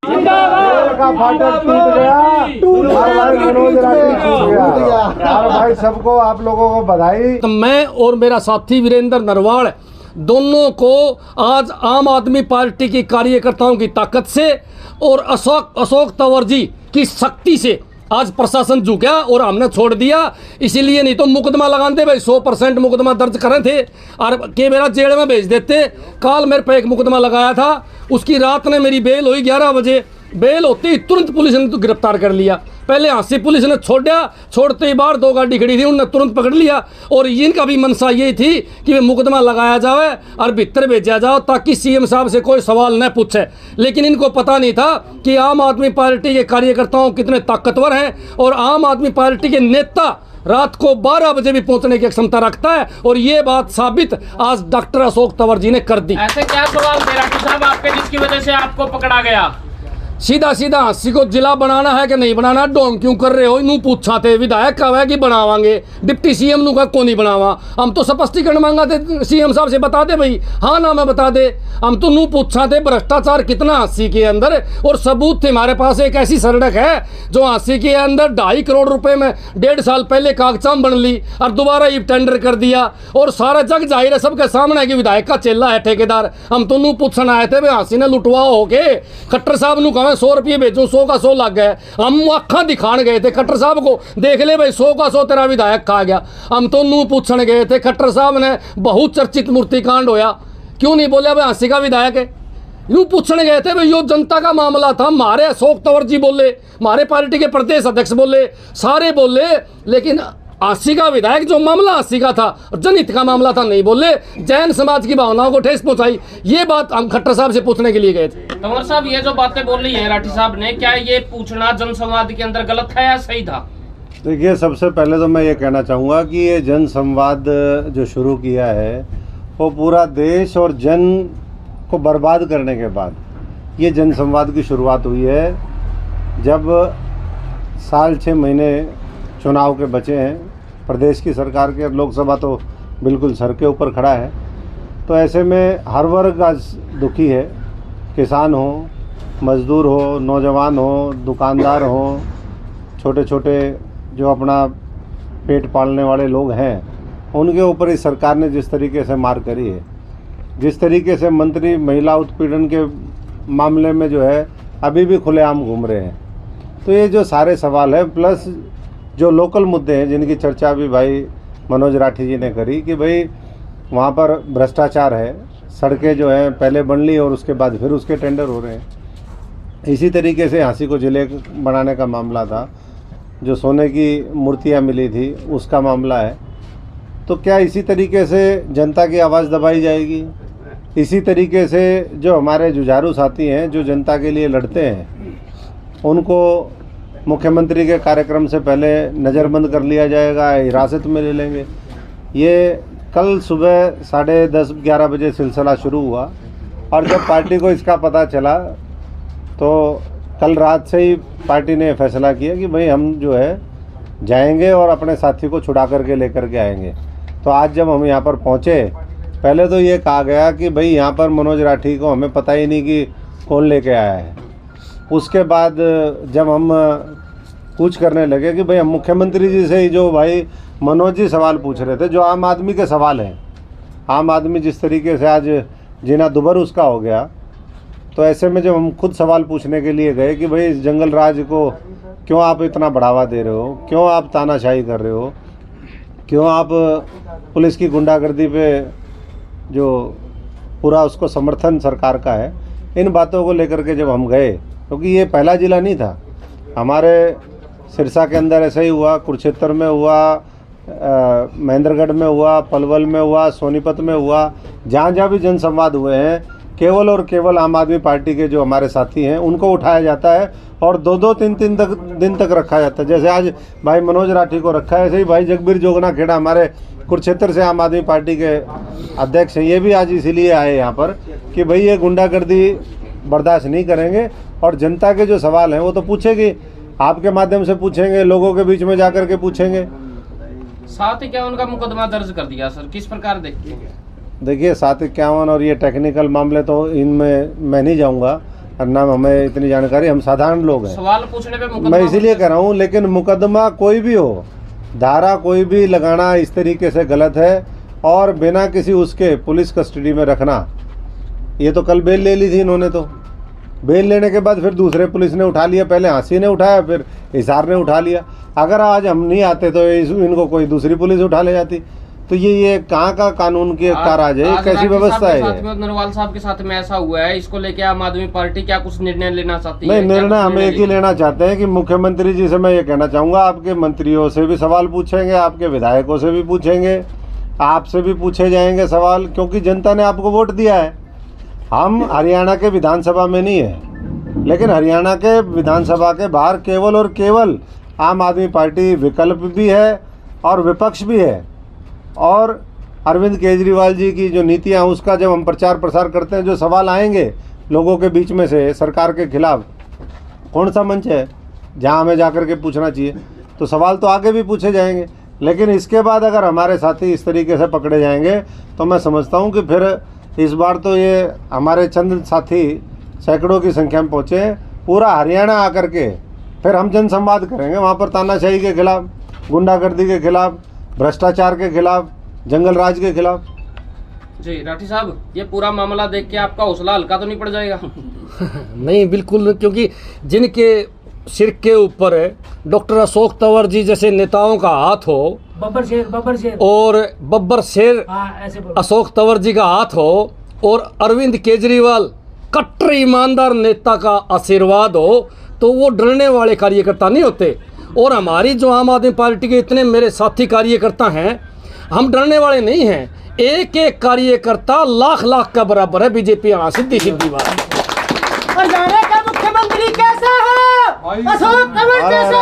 का फाटक टूट गया, भाई मनोज राठी टूट गया। और भाई सबको आप लोगों को बधाई। तो मैं और मेरा साथी वीरेंद्र नरवाल दोनों को आज आम आदमी पार्टी की कार्यकर्ताओं की ताकत से और अशोक तंवर जी की शक्ति से आज प्रशासन झुका और हमने छोड़ दिया। इसीलिए नहीं तो मुकदमा लगाते भाई 100% मुकदमा दर्ज करे थे और के मेरा जेल में भेज देते। कल मेरे पे एक मुकदमा लगाया था, उसकी रात ने मेरी बेल हुई 11 बजे। बेल होती ही तुरंत पुलिस ने तो गिरफ्तार कर लिया। पहले हांसी पुलिस ने छोड़ते ही बाहर 2 गाड़ी खड़ी थी, उन्होंने तुरंत पकड़ लिया। और इनका भी मनसा यही थी कि मुकदमा लगाया जाए और भीतर भेजा जाओ ताकि सीएम साहब से कोई सवाल न पूछे। लेकिन इनको पता नहीं था कि आम आदमी पार्टी के कार्यकर्ताओं कितने ताकतवर हैं और आम आदमी पार्टी के नेता रात को 12 बजे भी पहुंचने की क्षमता रखता है। और ये बात साबित आज डॉक्टर अशोक तंवर जी ने कर दी। ऐसे क्या सवाल थे राठी साहब आपके जिसकी वजह से आपको पकड़ा गया? सीधा हांसी को जिला बनाना है कि नहीं बनाना, डोंग क्यों कर रहे हो, इनू पूछा थे। विधायक कहा है कि बनावांगे, डिप्टी सीएम नु का क्यों नहीं बनावा। हम तो स्पष्टीकरण मांगा थे सीएम साहब से, बता दे भाई, हाँ ना मैं बता दे। हम तो नू पूछा थे भ्रष्टाचार कितना हांसी के अंदर, और सबूत थे हमारे पास। एक ऐसी सड़क है जो हांसी के अंदर 2.5 करोड़ रुपए में 1.5 साल पहले कागजाम बन ली और दोबारा ये टेंडर कर दिया। और सारा जग जाहिर है सबके सामने कि विधायक का चेला है ठेकेदार। हम तो नू पूछना आए थे भाई हांसी ने लुटवा हो के खट्टर साहब नु 100 रुपये भेजूं, 100 का 100 लग गए। हम अखा दिखान गए थे खट्टर साहब को, देख ले भाई 100 का 100 तेरा विधायक खा गया। हम तो नू पूछने गए थे, खट्टर साहब ने बहुचर्चित मूर्तिकांड होया, क्यों नहीं बोले भाई हांसी का विधायक है। यूं पूछने गए थे भाई, यो जनता का मामला था। हमारे अशोक तंवर जी बोले, हमारे पार्टी के प्रदेश अध्यक्ष बोले, सारे बोले, लेकिन हांसी का विधायक जो मामला हांसी का था, जनहित का मामला था, नहीं बोले। जैन समाज की भावनाओं को ठेस पहुंचाई। ये बात हम खट्टर साहब से पूछने के लिए गए थे। तंवर साहब ये जो बातें बोल रही है राठी साहब ने, क्या ये पूछना जनसंवाद के अंदर गलत था या सही था? देखिए, सबसे पहले तो मैं ये कहना चाहूँगा कि ये जन संवाद जो शुरू किया है वो पूरा देश और जन को बर्बाद करने के बाद ये जन संवाद की शुरुआत हुई है। जब साल 6 महीने चुनाव के बचे हैं, प्रदेश की सरकार के, लोकसभा तो बिल्कुल सर के ऊपर खड़ा है, तो ऐसे में हर वर्ग आज दुखी है। किसान हो, मजदूर हो, नौजवान हो, दुकानदार हो, छोटे छोटे जो अपना पेट पालने वाले लोग हैं, उनके ऊपर इस सरकार ने जिस तरीके से मार करी है, जिस तरीके से मंत्री महिला उत्पीड़न के मामले में जो है अभी भी खुलेआम घूम रहे हैं, तो ये जो सारे सवाल हैं, प्लस जो लोकल मुद्दे हैं जिनकी चर्चा भी भाई मनोज राठी जी ने करी कि भाई वहाँ पर भ्रष्टाचार है, सड़कें जो हैं पहले बन ली और उसके बाद फिर उसके टेंडर हो रहे हैं। इसी तरीके से हांसी को जिले बनाने का मामला था, जो सोने की मूर्तियाँ मिली थी उसका मामला है। तो क्या इसी तरीके से जनता की आवाज़ दबाई जाएगी? इसी तरीके से जो हमारे जुझारू साथी हैं, जो जनता के लिए लड़ते हैं, उनको मुख्यमंत्री के कार्यक्रम से पहले नज़रबंद कर लिया जाएगा, हिरासत में ले लेंगे? ये कल सुबह 10:30-11 बजे सिलसिला शुरू हुआ और जब पार्टी को इसका पता चला तो कल रात से ही पार्टी ने फैसला किया कि भाई हम जो है जाएंगे और अपने साथी को छुड़ा करके लेकर के आएंगे। तो आज जब हम यहाँ पर पहुँचे, पहले तो ये कहा गया कि भाई यहाँ पर मनोज राठी को हमें पता ही नहीं कि कौन लेके आया है। उसके बाद जब हम पूछ करने लगे कि भाई हम मुख्यमंत्री जी से ही, जो भाई मनोज जी सवाल पूछ रहे थे, जो आम आदमी के सवाल हैं, आम आदमी जिस तरीके से आज जीना दुभर उसका हो गया, तो ऐसे में जब हम खुद सवाल पूछने के लिए गए कि भाई इस जंगल राज को क्यों आप इतना बढ़ावा दे रहे हो, क्यों आप तानाशाही कर रहे हो, क्यों आप पुलिस की गुंडागर्दी पे जो पूरा उसको समर्थन सरकार का है, इन बातों को लेकर के जब हम गए, क्योंकि ये पहला ज़िला नहीं था, हमारे सिरसा के अंदर ऐसा ही हुआ, कुरुक्षेत्र में हुआ, महेंद्रगढ़ में हुआ, पलवल में हुआ, सोनीपत में हुआ, जहाँ जहाँ भी जनसंवाद हुए हैं, केवल और केवल आम आदमी पार्टी के जो हमारे साथी हैं उनको उठाया जाता है और 2-2, 3-3 दिन तक रखा जाता है। जैसे आज भाई मनोज राठी को रखा है, ऐसे ही भाई जगबीर जोगना खेड़ा हमारे कुरुक्षेत्र से आम आदमी पार्टी के अध्यक्ष हैं, ये भी आज इसीलिए आए यहाँ पर कि भाई ये गुंडागर्दी बर्दाश्त नहीं करेंगे और जनता के जो सवाल हैं वो तो पूछेगी, आपके माध्यम से पूछेंगे, लोगों के बीच में जा कर के पूछेंगे। साथ ही क्या उनका मुकदमा दर्ज कर दिया सर, किस प्रकार देखते हैं? देखिए 751 और ये टेक्निकल मामले तो इनमें मैं नहीं जाऊंगा, और ना हमें इतनी जानकारी, हम साधारण लोग हैं। सवाल पूछने पे मुकदमा मैं इसीलिए कह रहा हूँ, लेकिन मुकदमा कोई भी हो, धारा कोई भी लगाना इस तरीके से गलत है। और बिना किसी उसके पुलिस कस्टडी में रखना, ये तो कल बेल ले ली थी इन्होंने, तो बेल लेने के बाद फिर दूसरे पुलिस ने उठा लिया, पहले हाँसी ने उठाया फिर हिसार ने उठा लिया। अगर आज हम नहीं आते तो इनको कोई दूसरी पुलिस उठा ले जाती। तो ये कहाँ का कानून के का राज है, आज कैसी व्यवस्था है ये? नरवाल साहब के साथ में ऐसा हुआ है, इसको लेके आम आदमी पार्टी क्या कुछ निर्णय लेना चाहती है? नहीं, निर्णय हम एक ही लेना चाहते हैं कि मुख्यमंत्री जी से मैं ये कहना चाहूँगा, आपके मंत्रियों से भी सवाल पूछेंगे, आपके विधायकों से भी पूछेंगे, आपसे भी पूछे जाएंगे सवाल, क्योंकि जनता ने आपको वोट दिया है। हम हरियाणा के विधानसभा में नहीं है, लेकिन हरियाणा के विधानसभा के बाहर केवल और केवल आम आदमी पार्टी विकल्प भी है और विपक्ष भी है। और अरविंद केजरीवाल जी की जो नीतियाँ, उसका जब हम प्रचार प्रसार करते हैं, जो सवाल आएंगे लोगों के बीच में से सरकार के खिलाफ, कौन सा मंच है जहाँ हमें जाकर के पूछना चाहिए? तो सवाल तो आगे भी पूछे जाएंगे, लेकिन इसके बाद अगर हमारे साथी इस तरीके से पकड़े जाएंगे तो मैं समझता हूँ कि फिर इस बार तो ये हमारे चंद साथी सैकड़ों की संख्या में पहुँचे, पूरा हरियाणा आकर के फिर हम जनसंवाद करेंगे वहाँ पर, तानाशाही के खिलाफ, गुंडागर्दी के खिलाफ, भ्रष्टाचार के खिलाफ, जंगल राज के खिलाफ। जी राठी साहब, ये पूरा मामला देख के आपका हौसला हल्का तो नहीं पड़ जाएगा? नहीं, बिल्कुल, क्योंकि जिनके सिर के ऊपर डॉक्टर अशोक तंवर जी जैसे नेताओं का हाथ हो, बब्बर शेर और बब्बर शेर ऐसे बोलो। अशोक तंवर जी का हाथ हो, और अरविंद केजरीवाल कट्टर ईमानदार नेता का आशीर्वाद हो, तो वो डरने वाले कार्यकर्ता नहीं होते। और हमारी जो आम आदमी पार्टी के इतने मेरे साथी कार्यकर्ता हैं, हम डरने वाले नहीं हैं। एक एक कार्यकर्ता लाख लाख का बराबर है बीजेपी। हाँ, सीधी सीधी बात। हरियाणा का मुख्यमंत्री कैसा है? अशोक तंवर जैसा।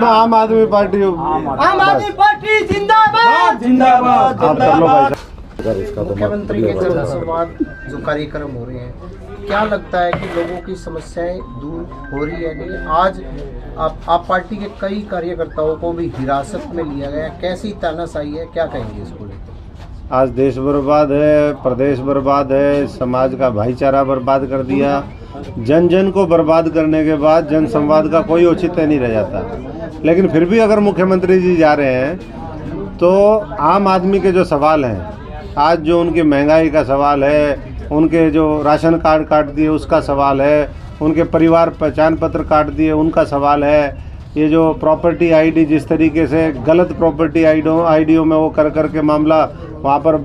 आम आदमी पार्टी, आम आदमी पार्टी जिंदाबाद जिंदाबाद। आप कर लो भाई साहब। इसका तो मुख्यमंत्री के जनसंवाद जो कार्यक्रम हो रहे हैं, क्या लगता है कि लोगों की समस्याएं दूर हो रही है? नहीं, आज आप पार्टी के कई कार्यकर्ताओं को भी हिरासत में लिया गया, कैसी तानाशाही है, क्या कहेंगे इसको लेकर? आज देश बर्बाद है, प्रदेश बर्बाद है, समाज का भाईचारा बर्बाद कर दिया। जन जन को बर्बाद करने के बाद जन संवाद का कोई औचित्य नहीं रह जाता। लेकिन फिर भी अगर मुख्यमंत्री जी जा रहे हैं तो आम आदमी के जो सवाल हैं, आज जो उनकी महंगाई का सवाल है, उनके जो राशन कार्ड काट दिए उसका सवाल है, उनके परिवार पहचान पत्र काट दिए उनका सवाल है, ये जो प्रॉपर्टी आईडी जिस तरीके से गलत प्रॉपर्टी आईडियों में वो कर के मामला वहाँ पर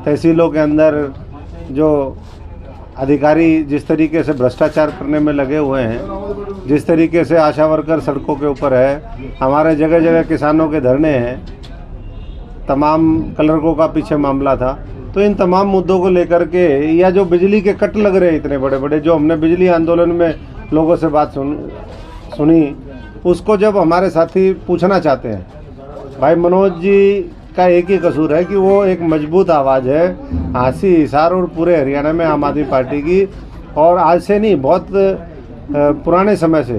तहसीलों के अंदर जो अधिकारी जिस तरीके से भ्रष्टाचार करने में लगे हुए हैं, जिस तरीके से आशा वर्कर सड़कों के ऊपर है, हमारे जगह जगह किसानों के धरने हैं, तमाम क्लर्कों का पीछे मामला था। तो इन तमाम मुद्दों को लेकर के, या जो बिजली के कट लग रहे हैं इतने बड़े बड़े, जो हमने बिजली आंदोलन में लोगों से बात सुनी, उसको जब हमारे साथी पूछना चाहते हैं, भाई मनोज जी का एक ही कसूर है कि वो एक मजबूत आवाज़ है हाँसी हिसार और पूरे हरियाणा में आम आदमी पार्टी की। और आज से नहीं, बहुत पुराने समय से,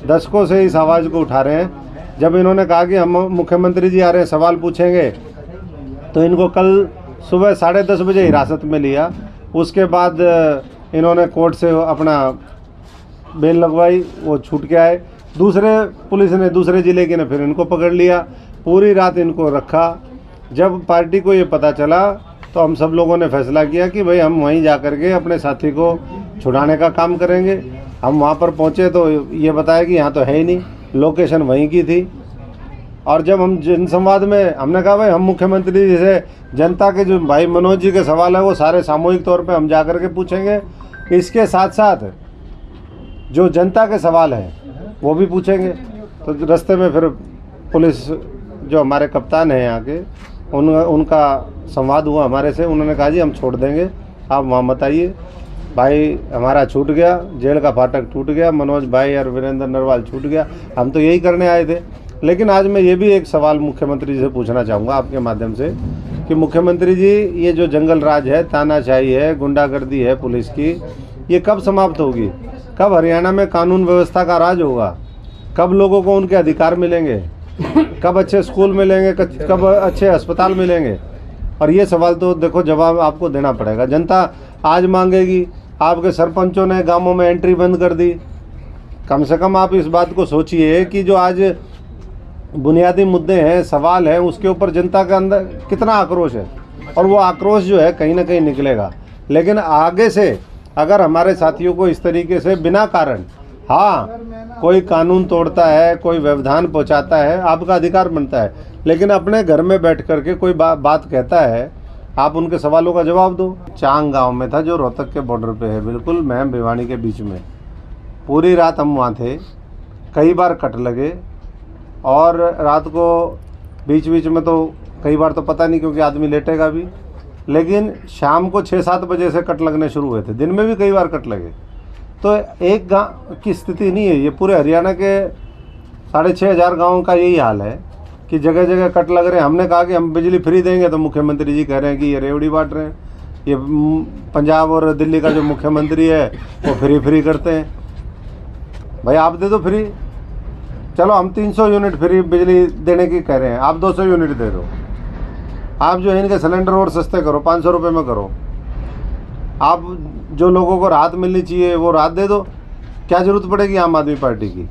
दशकों से इस आवाज़ को उठा रहे हैं। जब इन्होंने कहा कि हम मुख्यमंत्री जी आ रहे हैं, सवाल पूछेंगे, तो इनको कल सुबह 10:30 बजे हिरासत में लिया। उसके बाद इन्होंने कोर्ट से अपना बेल लगवाई, वो छूट के आए। दूसरे पुलिस ने, दूसरे ज़िले की ने फिर इनको पकड़ लिया, पूरी रात इनको रखा। जब पार्टी को ये पता चला तो हम सब लोगों ने फैसला किया कि भाई हम वहीं जा कर के अपने साथी को छुड़ाने का काम करेंगे। हम वहाँ पर पहुँचे तो ये बताया कि यहाँ तो है ही नहीं, लोकेशन वहीं की थी। और जब हम जनसंवाद में हमने कहा भाई हम मुख्यमंत्री जी से जनता के जो भाई मनोज जी के सवाल है वो सारे सामूहिक तौर पे हम जा कर के पूछेंगे, इसके साथ साथ जो जनता के सवाल हैं वो भी पूछेंगे। तो रास्ते में फिर पुलिस जो हमारे कप्तान हैं यहाँ के, उनका संवाद हुआ हमारे से। उन्होंने कहा जी हम छोड़ देंगे, आप वहाँ मत आइए। भाई हमारा छूट गया, जेल का फाटक टूट गया, मनोज भाई और वीरेंद्र नरवाल छूट गया। हम तो यही करने आए थे। लेकिन आज मैं ये भी एक सवाल मुख्यमंत्री जी से पूछना चाहूँगा आपके माध्यम से कि मुख्यमंत्री जी, ये जो जंगल राज है, तानाशाही है, गुंडागर्दी है पुलिस की, ये कब समाप्त होगी? कब हरियाणा में कानून व्यवस्था का राज होगा? कब लोगों को उनके अधिकार मिलेंगे? कब अच्छे स्कूल मिलेंगे? कब अच्छे अस्पताल मिलेंगे? और ये सवाल तो देखो जवाब आपको देना पड़ेगा। जनता आज मांगेगी, आपके सरपंचों ने गांवों में एंट्री बंद कर दी। कम से कम आप इस बात को सोचिए कि जो आज बुनियादी मुद्दे हैं, सवाल है, उसके ऊपर जनता के अंदर कितना आक्रोश है, और वो आक्रोश जो है कहीं ना कहीं निकलेगा। लेकिन आगे से अगर हमारे साथियों को इस तरीके से बिना कारण, हाँ कोई कानून तोड़ता है, कोई व्यवधान पहुंचाता है, आपका अधिकार बनता है, लेकिन अपने घर में बैठ करके कोई बात कहता है, आप उनके सवालों का जवाब दो। चांग गांव में था जो रोहतक के बॉर्डर पे है, बिल्कुल महम भिवानी के बीच में। पूरी रात हम वहाँ थे, कई बार कट लगे, और रात को बीच बीच में तो कई बार तो पता नहीं, क्योंकि आदमी लेटेगा भी, लेकिन शाम को 6-7 बजे से कट लगने शुरू हुए थे। दिन में भी कई बार कट लगे। तो एक गांव की स्थिति नहीं है, ये पूरे हरियाणा के 6,500 गाँवों का यही हाल है कि जगह जगह कट लग रहे हैं। हमने कहा कि हम बिजली फ्री देंगे, तो मुख्यमंत्री जी कह रहे हैं कि ये रेवड़ी बांट रहे हैं। ये पंजाब और दिल्ली का जो मुख्यमंत्री है वो फ्री करते हैं। भाई आप दे दो फ्री, चलो हम 300 यूनिट फ्री बिजली देने की कह रहे हैं, आप 200 यूनिट दे दो। आप जो है इनके सिलेंडर और सस्ते करो, 500 रुपये में करो। आप जो लोगों को राहत मिलनी चाहिए वो राहत दे दो। क्या ज़रूरत पड़ेगी आम आदमी पार्टी की?